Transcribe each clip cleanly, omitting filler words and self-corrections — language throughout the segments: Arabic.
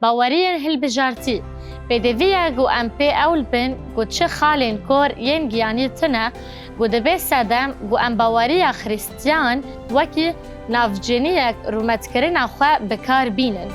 باوريا هالبجارتي بدویه گو امپی اول بین گو چه خالین کور ین گیانی تنه گو دبی سدم گو امباوری خریستیان وکی نافجینیک رومتکرین اخواه بکار بینن.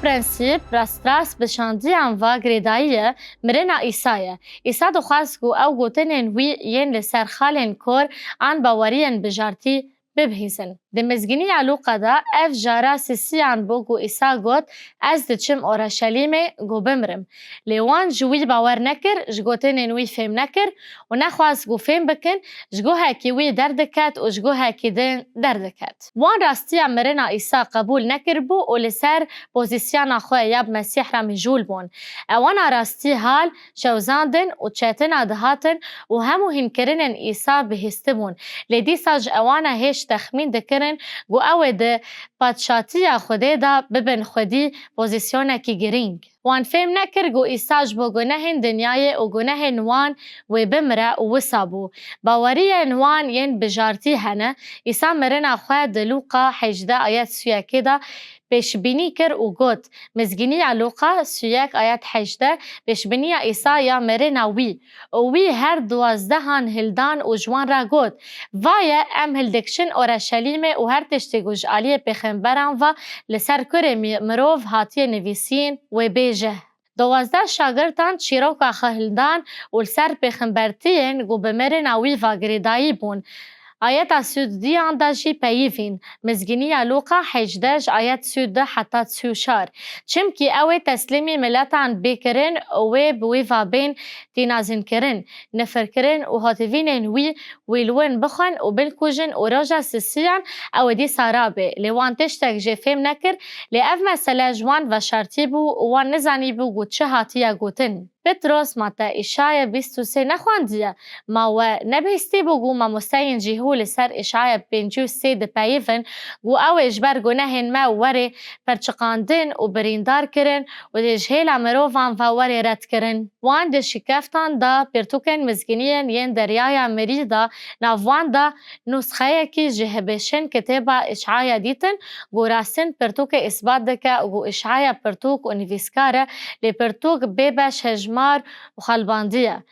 پرنسیپ راست بشاندیان و گریداییه مرنا ایسایه. ایسا دخواست گو او گوتنین وی ین لسر خالین کور آن باورین بجارتی ببهیزن. دمزگینی علاقه دا اف جارا سیسیان بو گو ایسا گوت از دچم اورشلیمه گو بمرم. لیوان جوی باور نکر جگوتنین وی فهم نکر و نخواست گو فهم بکن جگو هاکی وی دردکت و جگو هاکی دن دردکت. وان راستی مرنا ایسا قبول نکر بو و لسر پوزیسیان خواه یاب مسیح را مجول بون. اوان راستی حال شوزاندن و چیتن ادهاتن و همو هنکرنن ایسا بهسته بون. لیدی ساج اوان هیچ تخمین دکرن گو او ده پادشاتی خوده دا ببن خودی پوزیسیونه کی گرینگ. وان فهم نکر گو ایساج بو گناه دنیای و گناه نوان و بمره و وصابو. باوری نوان ین بجارتی هنه ایسا مرن خواه دلوقا 18 آیت سویاکی دا پیشبینی کر و گوت مزگینی علوقا سویاک آیت 18 پیشبینی ایسا یا مرن وی هر 12 هلدان و جوان را گوت وای ام هلدکشن اورشلیمه و هر تشتی گوش آلی پیغمبران و لسر کر مروف هاتی نویسین و بیجه. 12 شاگردان چیروکا خهلدان و لسر پیغمبرتین گو بمرن وی و گریدایی بون. آیت سود دیان داجی پیوین مزگینی لوقا 18 آیت سود حتی 34 چمکی اوی تسلیمی ملتان بکرن و بوی و بین تینازین کرن نفر کرن و هاتوینن ویلون بخون و بلکوجن و راجع سسیان او دی سارابه لیوان تشتک جفیم نکر لی اف مسئله جوان و شرطی بو وان نزانی بو گو چه هاتیه گوتن. پتروس ماتا اشعیا 23 نخواندیه ما و نبیستی بگو ما مستین جیهو لسر اشعیا 53 ده پیفن گو او اجبر گناهن ما وره پرچقاندن و بریندار کرن و ده جهیل مروفان و وره رد کرن. وان ده شکفتان دا پرتوکن مزگینین ین دریای مری دا ناوان دا نسخه کی جهبشن کتابا اشعیا دیتن گو راستن پرتوک اثبات دکه گو اشعیا پرتوک و نویسکاره لی پرتوک بیبش هجمار و خلباندیه.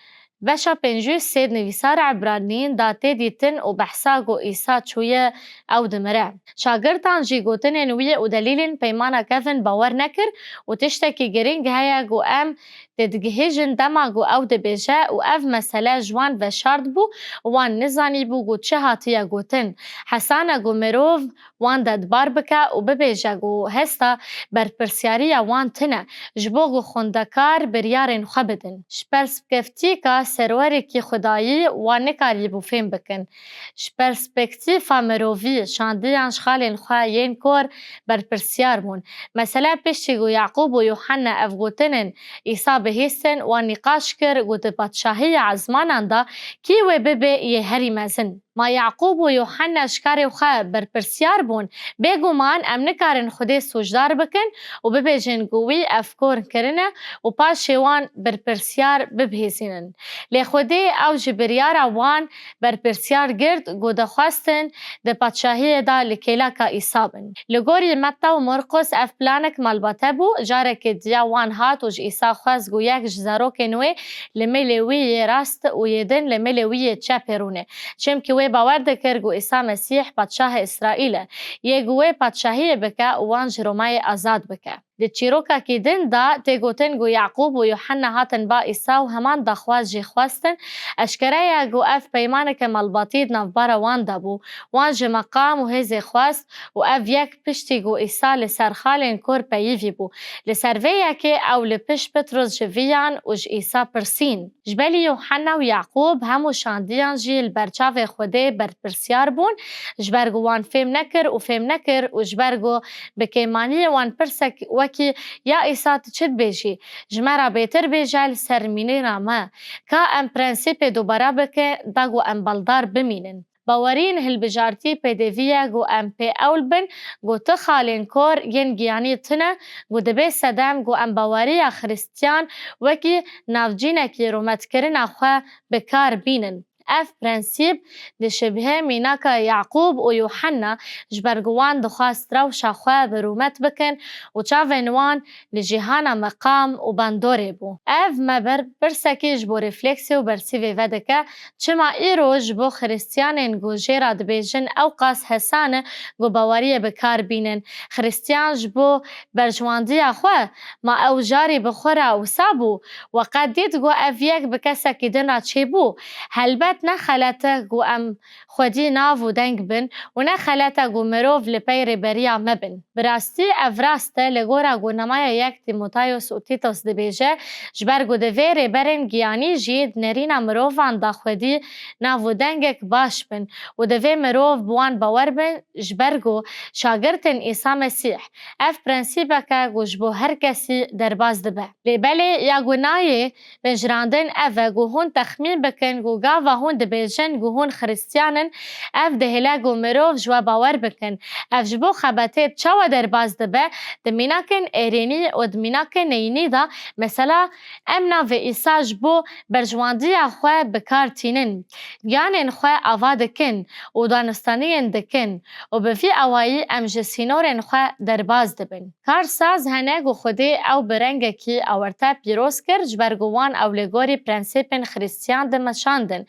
بشا 53 نویسار عبرانیین داته دیتن و بحثا گو ایسا چویه او دمره. شاگردان جی گوتن نویه و دلیلین پیمانا کفن باور نکر و تشتکی گرینگ هیا گو ام تدگهیجن دما گو او دبیجه و اف مسئله جوان و شارد بو وان نزانی بو گو چه هاتیه گوتن. حسانا گو مروف وان دادبار بکه و ببیجه گو هستا بر پرسیاری وان تنه جبو گو خوندکار بریارن خوابدن. شپرسپکفتی که سروری کی خدایی و نکاری بو فهم بکن. شپرسپکتیفا مروفی شاندیان شخالین خواه ین کور بر پرسیار بون. مثلا پیشتی گو یعقوب و یوحنا افگوتنن ایسا بهیستن و نقاش کر گو ده پادشاهی عزمانان دا کی و ببه یه هری مزن. ما یعقوب و یوحنا شکار خواه بر پرسیار بون بگو من ام نکارن خود سوجدار بکن و ببیجن گوی افکار کرنه و پاس شوان بر پرسیار ببهیزینن. لی خودی او جبریار وان بر پرسیار گرد گو دخواستن ده پادشاهی دا لکیلا که ایسابن. لگوری متا و مرقس اف پلانک مالباته بو جاره که دیا وان هات و ایسا خواست گو یک جزاروک نوی لملوی راست و یدن لملوی چپرونه. چم که باور دکر گو ایسا مسیح پادشاه اسرائیل یه گوه پادشاهی بکه وان جرومای آزاد بکه. ده چیروکا کی دن دا تگوتن گو یعقوب و یوحنا هاتن با ایسا و همان دا خواست جی خواستن اشکره گو اف پیمانه که ملباطید نفبارا وان دا بو وان جی مقام و هزی خواست و اف یک پشتی گو ایسا لسر خالین کور پیوی بو لسر ویا که او لپش پتروس جویان و ج ایسا پرسین جبلی یوحنا و یعقوب همو شاندیان جی البرچاو خوده بر پرسیار بون جبرگو وان فهم نکر و فهم نکر و جبرگو بکیمانی وان پرسک وکی یا ایسا چد بیجی جمرا بیتر بیجل سرمینی رامه که ام پرنسیپ دوباره بکه داگو ام بلدار بمینن. باورین هالبجارتی پیدویه گو ام پی اول بن گو تخالین کور ین گیانی تنه گو دبی سدم گو ام باوری خریستیان وکی نافجینه کی رومت کرن اخواه بکار بینن. اف پرنسیب دی شبه میناکا یعقوب و یوحنا جبرگوان دخواست روشا خواه برومت بکن و چاوین وان لجیهانا مقام و باندوری بو. اف مبر برسکی جبو رفلکسی و برسیوی ودکه چما ایرو جبو خریستیانین گو جیرا دبیجن او قاس حسانه گو باوری بکار بینن. خریستیان جبو برجواندی خواه ما او جاری بخوره و سابو و قد دید گو اف یک بکسا که دن را چه بو. هلبت نخلطه گو ام خودی ناو و دنگ بن و نخلطه گو مروف لپیر بریا مبن. براستی افراسته لگورا گو نمای یک تیموتایوس و تیتوس دبیجه جبر گو دویره برن گیانی جید نرینا مروفان دا خودی ناو و دنگک باش بن و دوی مروف بوان باور بن جبر گو شاگرتن ایسا مسیح. اف پرنسیبه که گو جبو هر کسی درباز دبه. لیبالی یا گو نایه بنجراندن اوه گو هون تخمین بکن گو گاوا هون دبیجن گو هون خریستیانن اف دهلا گو مروف جوا باور بکن. اف جبو خباته چاوا درباز دبه دمیناکن ایرینی و دمیناکن نینی دا مثلا امنا و ایسا جبو برجواندی خواه بکار تینن یعنی خواه آوا دکن و دانستانین دکن و بفی اوایی ام جسینورن خواه درباز دبن. کارساز هنه گو خوده او برنگه کی اورتا پیروز کر جبرگوان او لگوری پرنسیپن خریستیان دمشاندن.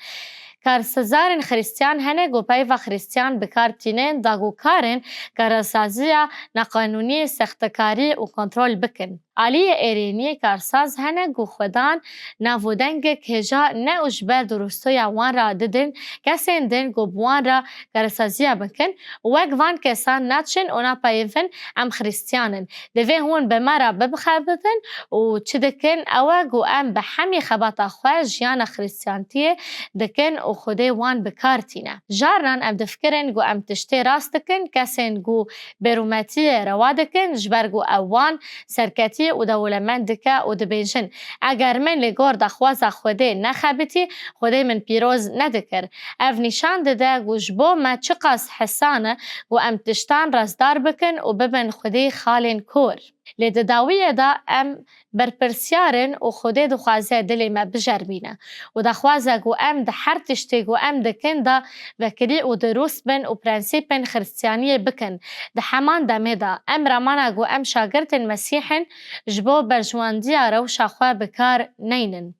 کارسازارن خریستیان هنه گو پای و خریستیان بکار تینن دا گو کارن کارسازیا نقانونی سختکاری و کنترل بکن. علی ایرینی کارساز هنه گو خودان ناودنگ کجا نه اجبر درستوی وان را ددن کسین دن گو بوان را کارسازیا بکن وگ وان کسان ناتشن اونا پایفن ام خریستیانن دوی هون بمارا ببخابتن و چه دکن اوه گو ام بحمی خباتا خواه جیان خریستیانتیه دکن و خوده وان بکارتینه. جارن ام دفکرن گو ام تشتی راست دکن کسین گو برومتی روا دکن جبر گو اوان سرکتی و دولمند دکه و دبیجن اگر من لگور دخواز خوده نخبتی خوده من پیروز ندکر. اف نشان دده گو جبو ما چقاس حسانه و ام تشتان رازدار بکن و ببن خوده خالین کور. لیده داویه دا ام برپرسیارن و خوده دخوازه دلی ما بجر بینه و دخوازه گو ام ده هر تشتی گو ام دکن دا وکری و دروس بن و پرنسیپن خرستیانیه بکن ده همان دمه دا ام رمانه گو ام شاگرتن مسیحن جبو برجواندیه روشا خواه بکار نینن.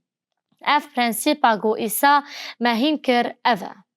اف پرنسیپا گو ایسا مهین کر اوه.